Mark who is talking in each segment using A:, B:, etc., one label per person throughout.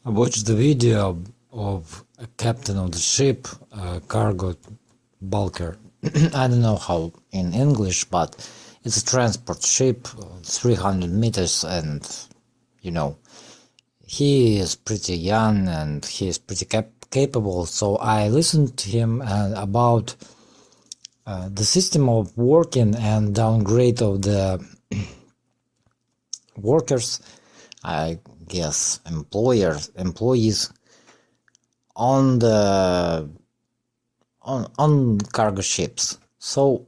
A: I watched the video of a captain of the ship, a cargo bulker. I don't know how in English, but it's a transport ship, 300 meters, and he is pretty young and he is pretty capable. So I listened to him about the system of working and downgrade of the workers, I guess employees on the on cargo ships. So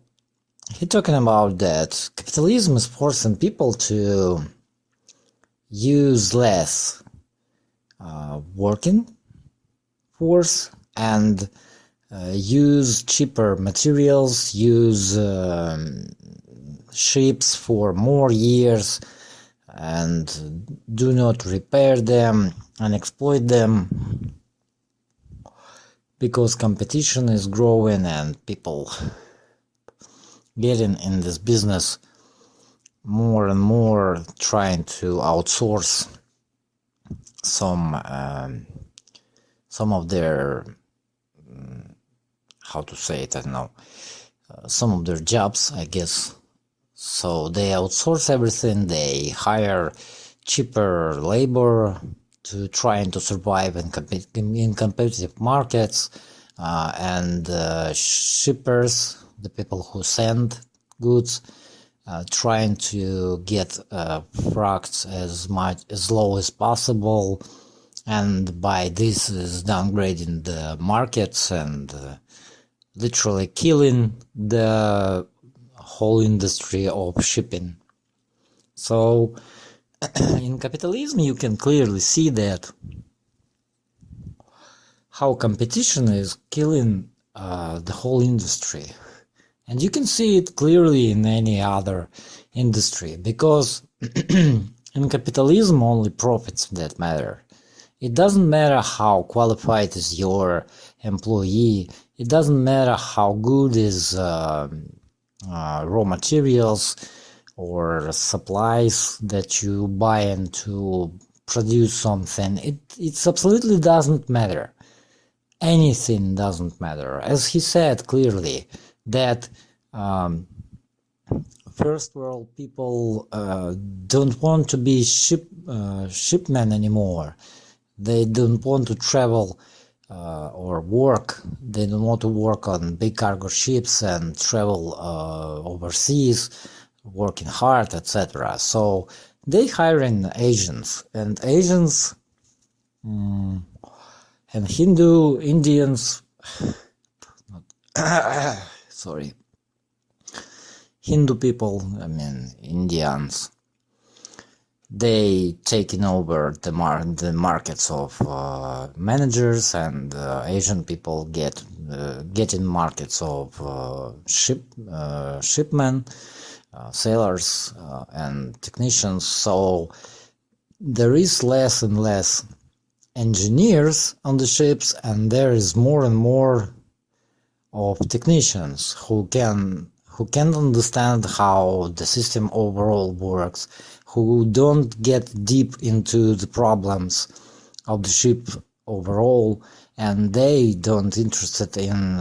A: he talking about that capitalism is forcing people to use less working force and use cheaper materials, use ships for more years, and do not repair them and exploit them, because competition is growing and people getting in this business more and more, trying to outsource some of their how to say it, I don't know, some of their jobs, I guess. So they outsource everything, they hire cheaper labor to trying to survive in competitive markets, and shippers, the people who send goods, trying to get freights as low as possible, and by this is downgrading the markets and literally killing the whole industry of shipping. So in capitalism you can clearly see that how competition is killing the whole industry, and you can see it clearly in any other industry, because in capitalism only profits that matter. It doesn't matter how qualified is your employee, it doesn't matter how good is raw materials or supplies that you buy in to produce something. It absolutely doesn't matter. Anything doesn't matter. As he said clearly, that first world people don't want to be shipmen anymore. They don't want to travel or work. They don't want to work on big cargo ships and travel overseas, working hard, etc. So they hiring Asians, and Asians and Hindu, Indians, sorry, Hindu people, I mean Indians, they taking over the markets of managers, and Asian people getting markets of shipmen, sailors, and technicians. So there is less and less engineers on the ships, and there is more and more of technicians who can understand how the system overall works, who don't get deep into the problems of the ship overall, and they don't interested in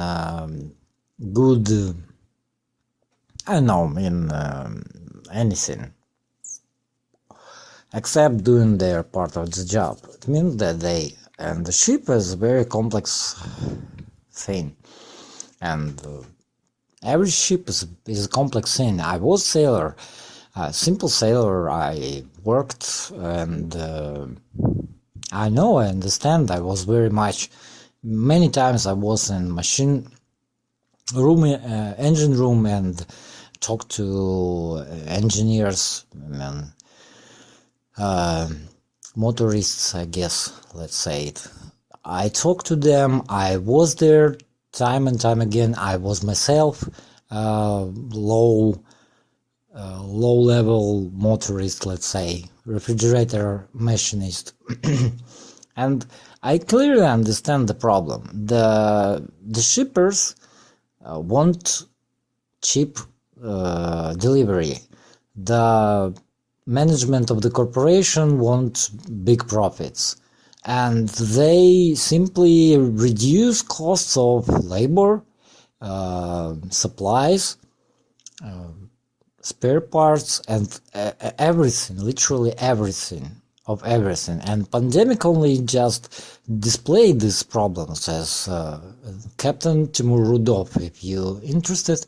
A: good, I don't know, in anything except doing their part of the job. It means that and the ship is a very complex thing, and every ship is a complex thing. I was sailor, simple sailor. I worked, and I know, I understand. I was many times I was in machine room, engine room, and talked to engineers, motorists, I guess, let's say it. I talked to them. I was there time and time again. I was myself low level motorist, let's say, refrigerator machinist. And I clearly understand the problem. The shippers want cheap delivery. The management of the corporation wants big profits, and they simply reduce costs of labor, supplies, spare parts, and everything, literally everything of everything. And pandemic only just displayed these problems, as Captain Timur Rudov, if you're interested.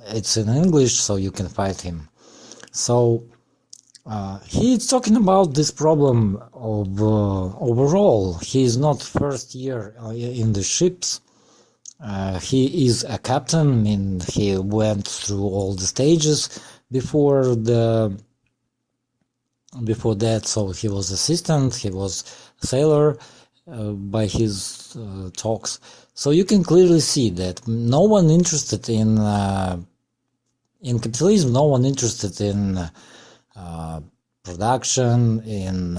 A: It's in English, so you can find him. So he's talking about this problem of overall. He is not first year in the ships. He is a captain. I mean, he went through all the stages before that. So he was assistant. He was sailor by his talks. So you can clearly see that no one interested in capitalism. No one interested in production, in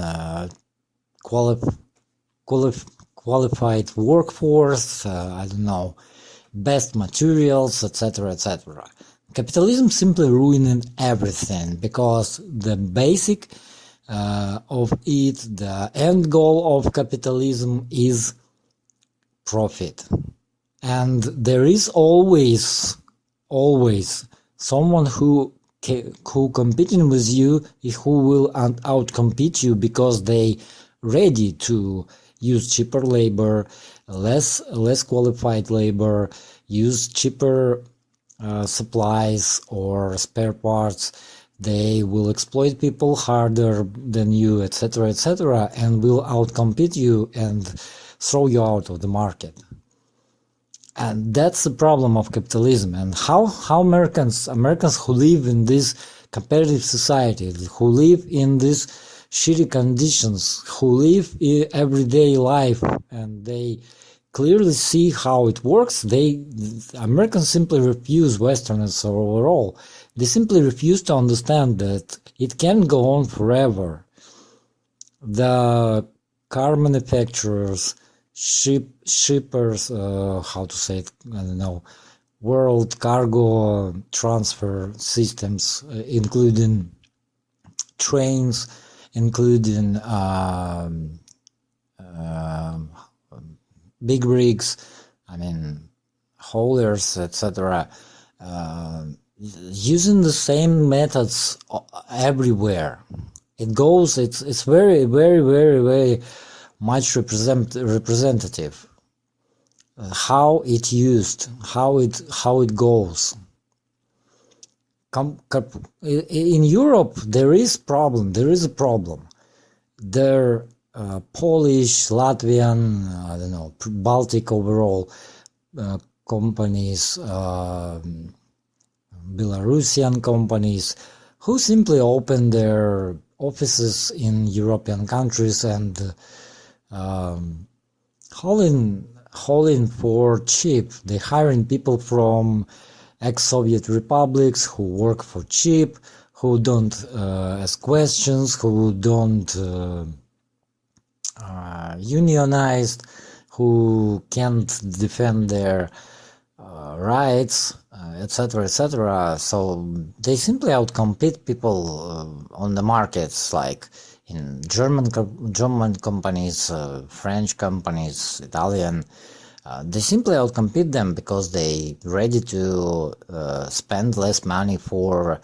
A: qualified workforce, I don't know, best materials, etc., etc. Capitalism simply ruining everything, because the basic of it, the end goal of capitalism is profit. And there is always someone who competing with you, who will outcompete you, because they ready to use cheaper labor, less qualified labor, use cheaper supplies or spare parts. They will exploit people harder than you, etc., etc., and will outcompete you and throw you out of the market. And that's the problem of capitalism. And how Americans who live in this competitive society, who live in these shitty conditions, who live everyday life, and they clearly see how it works, Americans simply refuse, Westerners overall, they simply refuse to understand that it can't go on forever. The car manufacturers, shippers, how to say it, I don't know, world cargo transfer systems, including trains, including big rigs, I mean, haulers, etc., using the same methods everywhere. It goes, it's very, very, very, very much representative. How it used, how it goes. In Europe, there is a problem. There Polish, Latvian, I don't know, Baltic overall companies, Belarusian companies, who simply open their offices in European countries and hauling for cheap. They're hiring people from ex-Soviet republics who work for cheap, who don't ask questions, who don't unionized, who can't defend their rights, etc., etc. So they simply outcompete people on the markets, like in German companies, French companies, Italian. They simply outcompete them because they ready to spend less money for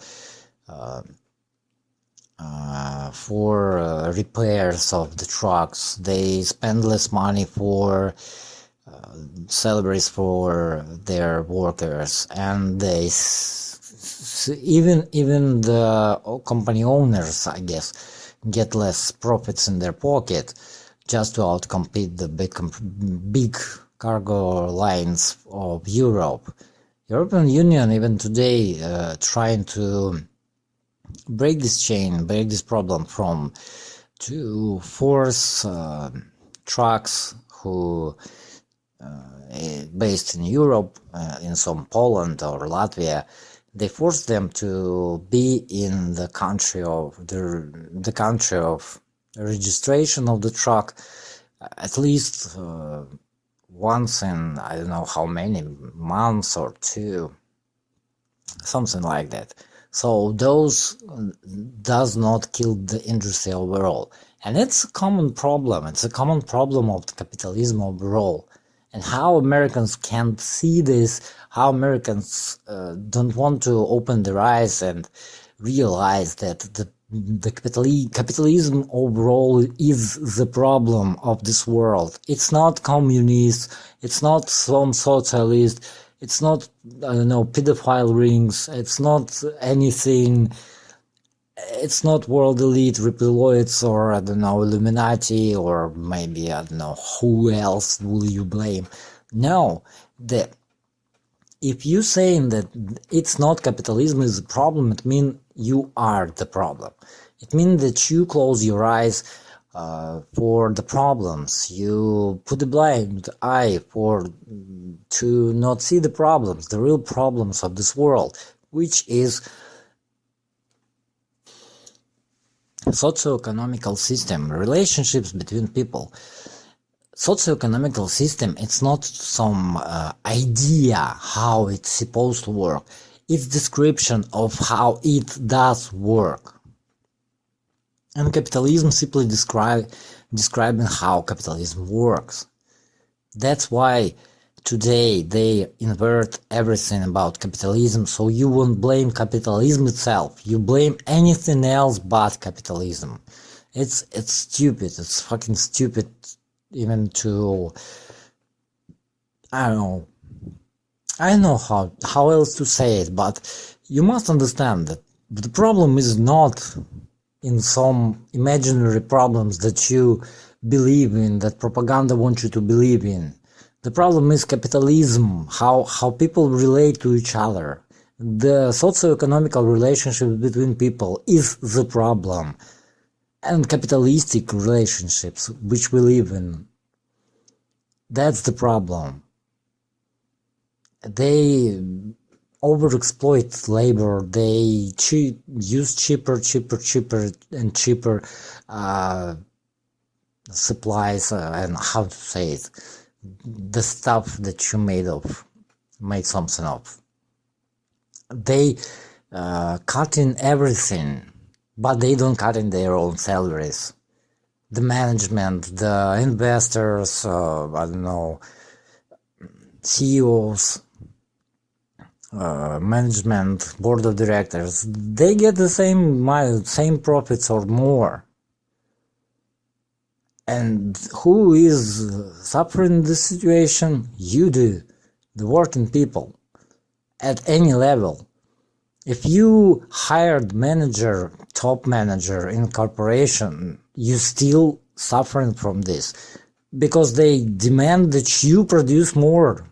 A: repairs of the trucks. They spend less money for salaries for their workers, and they even the company owners, I guess, get less profits in their pocket just to outcompete the big cargo lines of Europe. European Union even today trying to break this chain, break this problem to force trucks who based in Europe, in some Poland or Latvia, they force them to be in the country of the country of registration of the truck at least once in I don't know how many months or two, something like that. So those does not kill the industry overall. And it's a common problem. It's a common problem of the capitalism overall. And how Americans can't see this, how Americans don't want to open their eyes and realize that the capitalism overall is the problem of this world. It's not communist, it's not some socialist, it's not, I don't know, pedophile rings, it's not anything. It's not world elite, reptiloids, or I don't know, Illuminati, or maybe I don't know who else will you blame. No, if you saying that it's not capitalism is the problem, it means you are the problem. It means that you close your eyes for the problems. You put the blind eye to not see the problems, the real problems of this world, which is socio-economical system, relationships between people. Socio-economical system, it's not some idea how it's supposed to work. It's description of how it does work. And capitalism simply describing how capitalism works. That's why today they invert everything about capitalism, so you won't blame capitalism itself. You blame anything else but capitalism. It's stupid. It's fucking stupid even to, I don't know how else to say it, but you must understand that the problem is not in some imaginary problems that you believe in, that propaganda wants you to believe in. The problem is capitalism, how people relate to each other. The socio-economical relationship between people is the problem. And capitalistic relationships, which we live in, that's the problem. They overexploit labor, they use cheaper and cheaper supplies, and how to say it, the stuff that you made something of. They cut in everything, but they don't cut in their own salaries. The management, the investors, I don't know, CEOs, management, board of directors, they get the same profits or more. And who is suffering this situation? You do, the working people, at any level. If you hired manager, top manager in corporation, you still suffering from this, because they demand that you produce more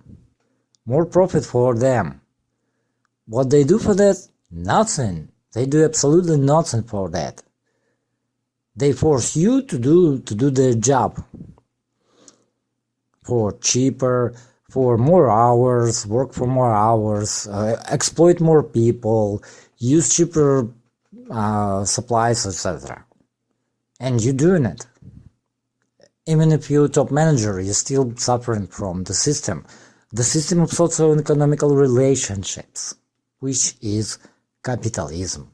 A: profit for them. What they do for that? Nothing. They do absolutely nothing for that. They force you to do their job for cheaper, for more hours, work for more hours, exploit more people, use cheaper supplies, etc. And you're doing it. Even if you're top manager, you're still suffering from the system of socio-economical relationships, which is capitalism.